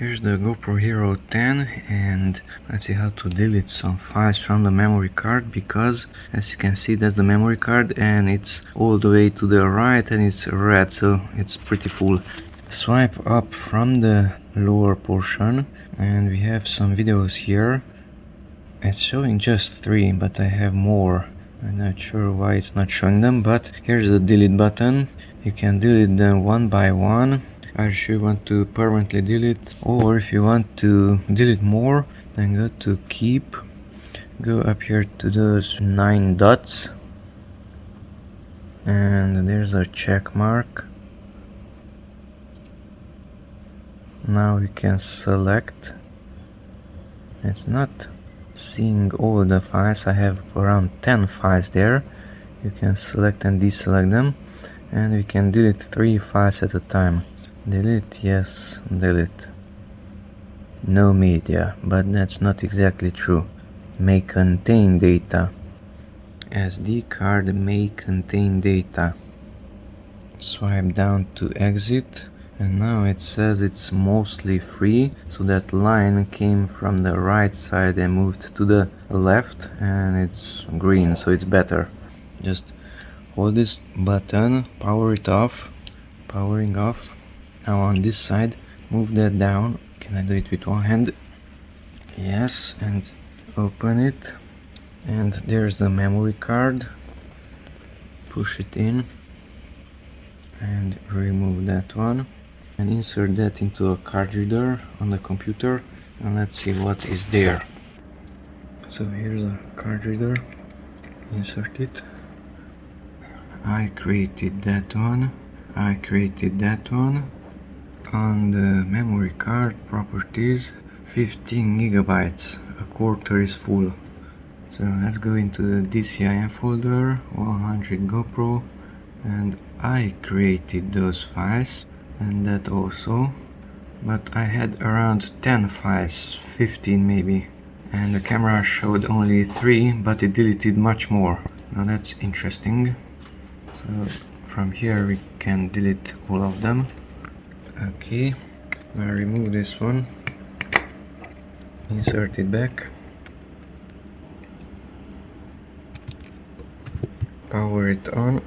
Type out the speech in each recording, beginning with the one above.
Here's the GoPro Hero 10, and let's see how to delete some files from the memory card, because as you can see that's the memory card and it's all the way to the right and it's red, so it's pretty full. Swipe up from the lower portion and we have some videos here. It's showing just 3, but I have more. I'm not sure why it's not showing them, but here's the delete button. You can delete them one by one. If you want to permanently delete, or if you want to delete more, then go to keep, go up here to those 9 dots, and there's a check mark. Now you can select. It's not seeing all the files. I have around 10 files there. You can select and deselect them, and you can delete 3 files at a time. Delete, yes, delete. No media, but that's not exactly true. May contain data. SD card may contain data. Swipe down to exit, and now it says it's mostly free, so that line came from the right side and moved to the left, and it's green, so it's better. Just hold this button, power it off, powering off. Now on this side, move that down. Can I do it with one hand? Yes, and open it. And there's the memory card. Push it in and remove that one and insert that into a card reader on the computer, and let's see what is there. So here's a card reader. Insert it. I created that one. I created that one. On the memory card properties, 15 gigabytes, a quarter is full. So let's go into the DCIM folder, 100 GoPro, and I created those files, and that also, but I had around 10 files, 15 maybe, and the camera showed only 3, but it deleted much more. Now that's interesting. So from here we can delete all of them. Okay, now remove this one, insert it back, power it on,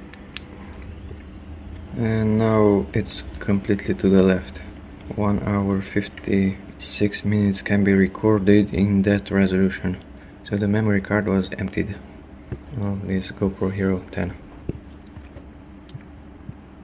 and now it's completely to the left. 1 hour 56 minutes can be recorded in that resolution. So the memory card was emptied on this GoPro Hero 10.